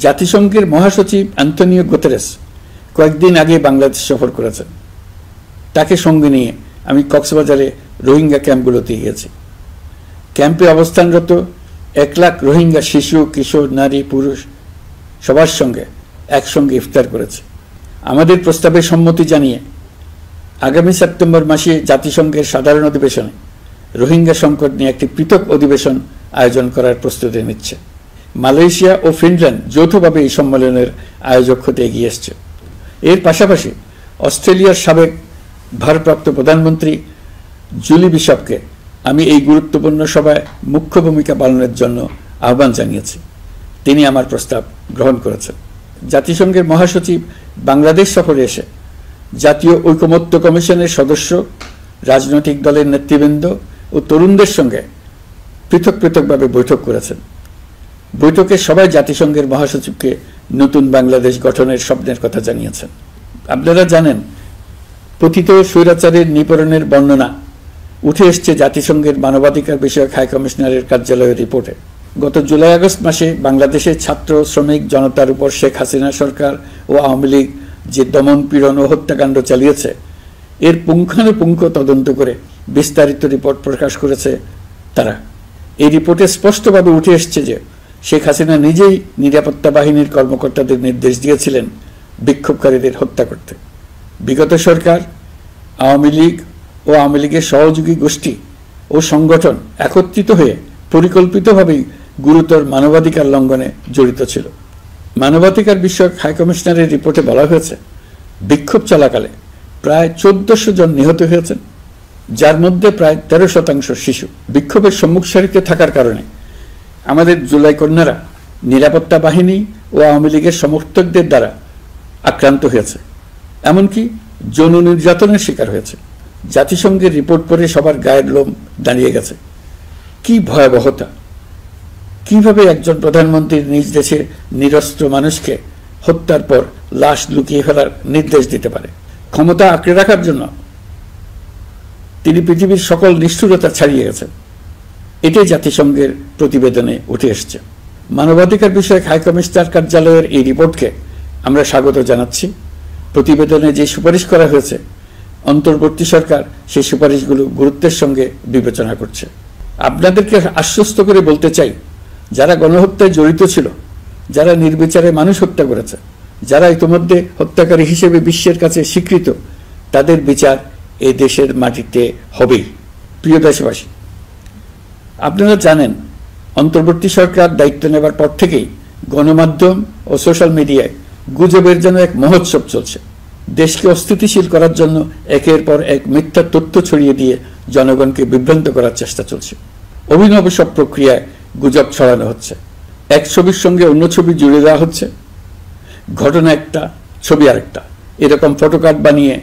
জাতিসংঘের মহাসচিব Antonio Guterres কয়েকদিন আগে বাংলাদেশ সফর করেছেন। তাকে সঙ্গে নিয়ে আমি কক্সবাজারে রোহিঙ্গা ক্যাম্পগুলোতে গিয়েছি। ক্যাম্পে অবস্থানরত 1 লাখ রোহিঙ্গা শিশু, কিশোর, নারী, পুরুষ সবার সঙ্গে একসঙ্গে ইফতার করেছে। আমাদের প্রস্তাবে সম্মতি জানিয়ে আগামী সেপ্টেম্বর মাসে জাতিসংঘের সাধারণ অধিবেশনে রোহিঙ্গা সংকট নিয়ে একটি পৃথক অধিবেশন আয়োজন করার প্রস্তুতি নিচ্ছে। মালয়েশিয়া ও ফিনল্যান্ড যৌথভাবে এই সম্মেলনের আয়োজক হতে এগিয়ে এসছে। এর পাশাপাশি অস্ট্রেলিয়ার সাবেক ভারপ্রাপ্ত প্রধানমন্ত্রী জুলি বিশপকে আমি এই গুরুত্বপূর্ণ সভায় মুখ্য ভূমিকা পালনের জন্য আহ্বান জানিয়েছি। তিনি আমার প্রস্তাব গ্রহণ করেছেন। জাতিসংঘের মহাসচিব বাংলাদেশ সফরে এসে জাতীয় ঐকমত্য কমিশনের সদস্য, রাজনৈতিক দলের নেতৃবৃন্দ ও তরুণদের সঙ্গে পৃথক পৃথকভাবে বৈঠক করেছেন। বৈঠকে সবাই জাতিসংঘের মহাসচিবকে নতুন বাংলাদেশ গঠনের স্বপ্নের কথা জানিয়েছেন। আপনারা জানেন, পতিত স্বৈরাচারের নিপীড়নের বর্ণনা উঠে এসছে জাতিসংঘের মানবাধিকার বিষয়ক হাই কমিশনারের কার্যালয়ের রিপোর্টে। গত জুলাই আগস্ট মাসে বাংলাদেশের ছাত্র, শ্রমিক জনতার উপর শেখ হাসিনা সরকার ও আওয়ামী লীগ যে দমন, পীড়ন ও হত্যাকাণ্ড চালিয়েছে, এর পুঙ্খানুপুঙ্খ তদন্ত করে বিস্তারিত রিপোর্ট প্রকাশ করেছে তারা। এই রিপোর্টে স্পষ্টভাবে উঠে এসছে যে শেখ হাসিনা নিজেই নিরাপত্তা বাহিনীর কর্মকর্তাদের নির্দেশ দিয়েছিলেন বিক্ষোভকারীদের হত্যা করতে। বিগত সরকার, আওয়ামী লীগ ও আওয়ামী লীগের সহযোগী গোষ্ঠী ও সংগঠন একত্রিত হয়ে পরিকল্পিতভাবেই গুরুতর মানবাধিকার লঙ্ঘনে জড়িত ছিল। মানবাধিকার বিষয়ক হাইকমিশনারের রিপোর্টে বলা হয়েছে, বিক্ষোভ চলাকালে প্রায় 1400 জন নিহত হয়েছেন, যার মধ্যে প্রায় 13% শিশু। বিক্ষোভের সম্মুখ সারিতে থাকার কারণে আমাদের জুলাই কন্যারা নিরাপত্তা বাহিনী ও আওয়ামী লীগের সমর্থকদের দ্বারা আক্রান্ত হয়েছে, এমনকি যৌন নির্যাতনের শিকার হয়েছে। জাতিসংঘের রিপোর্ট পড়ে সবার গায়ের লোম দাঁড়িয়ে গেছে। কি ভয়াবহতা! কিভাবে একজন প্রধানমন্ত্রী নিজ দেশে নিরস্ত্র মানুষকে হত্যার পর লাশ লুকিয়ে ফেলার নির্দেশ দিতে পারে? ক্ষমতা আঁকড়ে রাখার জন্য তিনি পৃথিবীর সকল নিষ্ঠুরতা ছাড়িয়ে গেছেন। এটাই জাতিসংঘের প্রতিবেদনে উঠে এসছে। মানবাধিকার বিষয়ক হাইকমিশনার কার্যালয়ের এই রিপোর্টকে আমরা স্বাগত জানাচ্ছি। প্রতিবেদনে যে সুপারিশ করা হয়েছে, অন্তর্বর্তী সরকার সেই সুপারিশগুলো গুরুত্বের সঙ্গে বিবেচনা করছে। আপনাদেরকে আশ্বস্ত করে বলতে চাই, যারা গণহত্যায় জড়িত ছিল, যারা নির্বিচারে মানুষ হত্যা করেছে, যারা ইতিমধ্যে হত্যাকারী হিসেবে বিশ্বের কাছে স্বীকৃত, তাদের বিচার এই দেশের মাটিতে হবেই। প্রিয় দেশবাসী, আপনারা জানেন, অন্তর্বর্তী সরকার দায়িত্ব নেবার পর থেকেই গণমাধ্যম ও সোশ্যাল মিডিয়ায় গুজবের যেন এক মহোৎসব চলছে। দেশকে অস্থিতিশীল করার জন্য একের পর এক মিথ্যা তথ্য ছড়িয়ে দিয়ে জনগণকে বিভ্রান্ত করার চেষ্টা চলছে। অভিনব সব প্রক্রিয়ায় গুজব ছড়ানো হচ্ছে। এক ছবির সঙ্গে অন্য ছবি জুড়ে দেওয়া হচ্ছে, ঘটনা একটা, ছবি আরেকটা। এরকম ফটোকার্ড বানিয়ে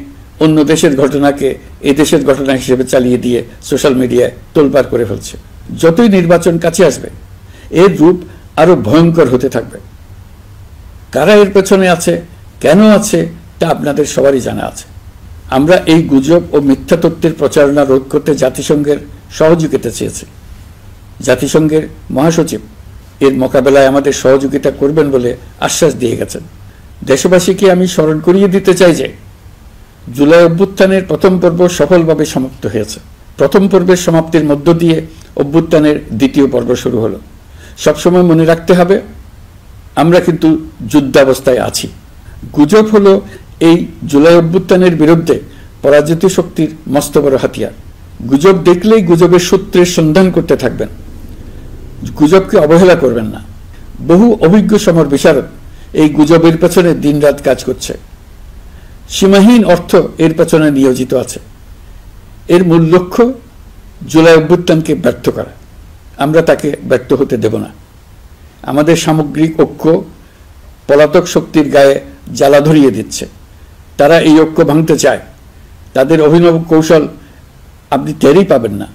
অন্য দেশের ঘটনাকে এই দেশের ঘটনা হিসেবে চালিয়ে দিয়ে সোশ্যাল মিডিয়ায় তোলপাড় করে ফেলছে। যতই নির্বাচন কাছে আসবে, এর রূপ আরো ভয়ঙ্কর হতে থাকবে। কারা এর পেছনে আছে, কেন আছে, তা আপনাদের সবারই জানা আছে। আমরা এই গুজব ও মিথ্যা তথ্যের প্রচারণা রোধ করতে জাতিসংঘের সহযোগিতা চেয়েছি। জাতিসংঘের মহাসচিব এর মোকাবেলায় আমাদের সহযোগিতা করবেন বলে আশ্বাস দিয়ে গেছেন। দেশবাসীকে আমি স্মরণ করিয়ে দিতে চাই যে জুলাই অভ্যুত্থানের প্রথম পর্ব সফলভাবে সমাপ্ত হয়েছে। প্রথম পর্বের সমাপ্তির মধ্য দিয়ে অভ্যুত্থানের দ্বিতীয় পর্ব শুরু হলো। সবসময় মনে রাখতে হবে, আমরা কিন্তু যুদ্ধাবস্থায় আছি। গুজব হলো এই জুলাই অভ্যুত্থানের বিরুদ্ধে পরাজিত শক্তির মস্ত বড় হাতিয়ার। গুজব দেখলেই গুজবের সূত্রের সন্ধান করতে থাকবেন, গুজবকে অবহেলা করবেন না। বহু অভিজ্ঞ সমর বিশারদ এই গুজবের পেছনে দিনরাত কাজ করছে। সীমাহীন অর্থ এর পেছনে নিয়োজিত আছে। এর মূল লক্ষ্য জুলাই অভ্যুত্থানকে ব্যর্থ করা। আমরা তাকে ব্যর্থ হতে দেব না। আমাদের সামগ্রিক ঐক্য পলাতক শক্তির গায়ে জ্বালা ধরিয়ে দিচ্ছে। তারা এই ঐক্য ভাঙতে চায়। তাদের অভিনব কৌশল আপনি টেরই পাবেন না,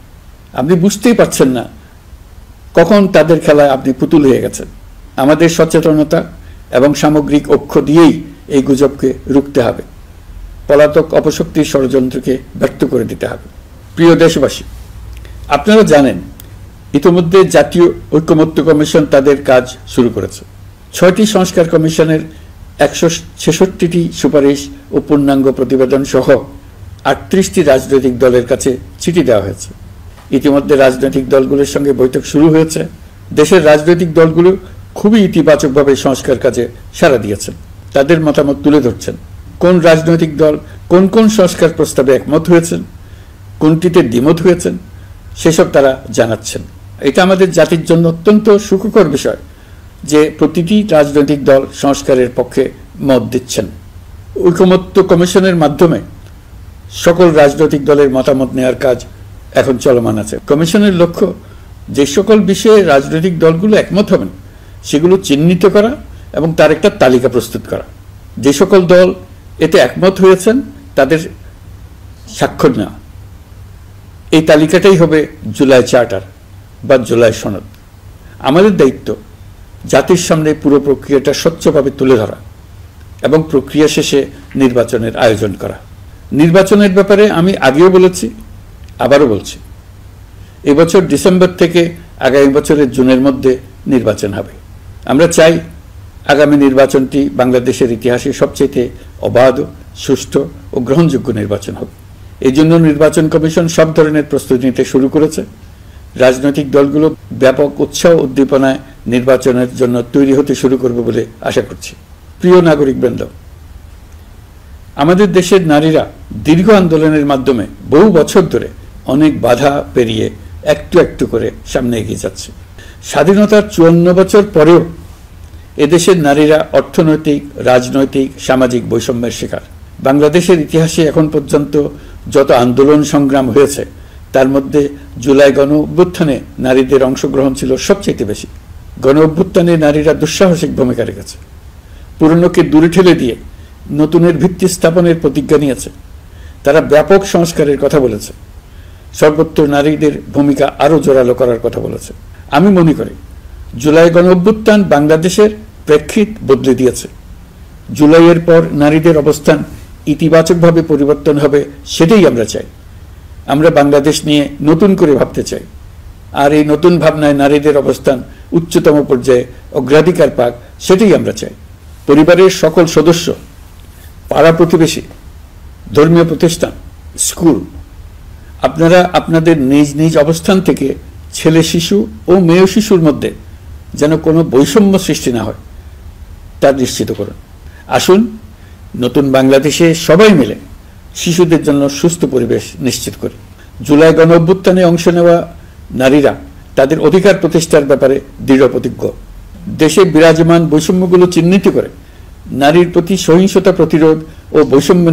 আপনি বুঝতেই পারছেন না কখন তাদের খেলায় আপনি পুতুল হয়ে গেছেন। আমাদের সচেতনতা এবং সামগ্রিক ঐক্য দিয়েই এই গুজবকে রুখতে হবে। পলাতক অপশক্তির ষড়যন্ত্রকে ব্যর্থ করে দিতে হবে। প্রিয় দেশবাসী, আপনারা জানেন, ইতিমধ্যে জাতীয় ঐকমত্য কমিশন তাদের কাজ শুরু করেছে। 6টি সংস্কার কমিশনের 166টি সুপারিশ ও পূর্ণাঙ্গ প্রতিবেদন সহ 38টি রাজনৈতিক দলের কাছে চিঠি দেওয়া হয়েছে। ইতিমধ্যে রাজনৈতিক দলগুলোর সঙ্গে বৈঠক শুরু হয়েছে। দেশের রাজনৈতিক দলগুলো খুবই ইতিবাচকভাবে সংস্কার কাজে সাড়া দিয়েছেন, তাদের মতামত তুলে ধরছেন। কোন রাজনৈতিক দল কোন কোন সংস্কার প্রস্তাবে একমত হয়েছেন, কোনটিতে দ্বিমত হয়েছেন, সেসব তারা জানাচ্ছেন। এটা আমাদের জাতির জন্য অত্যন্ত সুখকর বিষয় যে প্রতিটি রাজনৈতিক দল সংস্কারের পক্ষে মত দিচ্ছেন। ঐকমত্য কমিশনের মাধ্যমে সকল রাজনৈতিক দলের মতামত নেওয়ার কাজ এখন চলমান আছে। কমিশনের লক্ষ্য যে সকল বিষয়ে রাজনৈতিক দলগুলো একমত হবেন সেগুলো চিহ্নিত করা এবং তার একটা তালিকা প্রস্তুত করা। যে সকল দল এতে একমত হয়েছেন তাদের স্বাক্ষর নেওয়া। এই তালিকাটাই হবে জুলাই চার্টার বা জুলাই সনদ। আমাদের দায়িত্ব জাতির সামনে পুরো প্রক্রিয়াটা স্বচ্ছভাবে তুলে ধরা এবং প্রক্রিয়া শেষে নির্বাচনের আয়োজন করা। নির্বাচনের ব্যাপারে আমি আগেও বলেছি, আবারও বলছি, এবছর ডিসেম্বর থেকে আগামী বছরের জুনের মধ্যে নির্বাচন হবে। আমরা চাই আগামী নির্বাচনটি বাংলাদেশের ইতিহাসে সবচেয়ে অবাধ, সুষ্ঠু ও গ্রহণযোগ্য নির্বাচন হবে। এই জন্য নির্বাচন কমিশন সব ধরনের প্রস্তুতি নিতে শুরু করেছে। রাজনৈতিক দলগুলো ব্যাপক উৎসাহ উদ্দীপনায় নির্বাচনের জন্য তৈরি হতে শুরু করবে বলে আশা করছি। প্রিয় নাগরিকবৃন্দ, আমাদের দেশের নারীরা দীর্ঘ আন্দোলনের মাধ্যমে বহু বছর ধরে অনেক বাধা পেরিয়ে একটু একটু করে সামনে এগিয়ে যাচ্ছে। স্বাধীনতার 54 বছর পরেও এদেশের নারীরা অর্থনৈতিক, রাজনৈতিক, সামাজিক বৈষম্যের শিকার। বাংলাদেশের ইতিহাসে এখন পর্যন্ত যত আন্দোলন সংগ্রাম হয়েছে তার মধ্যে জুলাই গণ অভ্যুত্থানে নারীদের অংশগ্রহণ ছিল সবচেয়ে বেশি। গণ অভ্যুত্থানে নারীরা দুঃসাহসিক ভূমিকা রেখেছে, পুরনোকে দূরে ঠেলে দিয়ে নতুনের ভিত্তি স্থাপনের প্রতিজ্ঞা নিয়েছে। তারা ব্যাপক সংস্কারের কথা বলেছে, সর্বত্র নারীদের ভূমিকা আরও জোরালো করার কথা বলেছে। আমি মনে করি জুলাই গণ অভ্যুত্থান বাংলাদেশের প্রেক্ষিত বদলে দিয়েছে। জুলাইয়ের পর নারীদের অবস্থান ইতিবাচকভাবে পরিবর্তন হবে, সেটাই আমরা চাই। আমরা বাংলাদেশ নিয়ে নতুন করে ভাবতে চাই, আর এই নতুন ভাবনায় নারীদের অবস্থান উচ্চতম পর্যায়ে অগ্রাধিকার পাক, সেটাই আমরা চাই। পরিবারের সকল সদস্য, পাড়া প্রতিবেশী, ধর্মীয় প্রতিষ্ঠান, স্কুল, আপনারা আপনাদের নিজ নিজ অবস্থান থেকে ছেলে শিশু ও মেয়ে শিশুর মধ্যে যেন কোনো বৈষম্য সৃষ্টি না হয় তা নিশ্চিত করুন। আসুন নতুন বাংলাদেশে সবাই মিলে শিশুদের জন্য সুস্থ পরিবেশ নিশ্চিত করি। জুলাই গণ অভ্যুত্থানে অংশ নেওয়া নারীরা তাদের অধিকার প্রতিষ্ঠার ব্যাপারে দৃঢ় প্রতিজ্ঞ। দেশে বিরাজমান বৈষম্যগুলো চিহ্নিত করে নারীর প্রতি সহিংসতা প্রতিরোধ ও বৈষম্য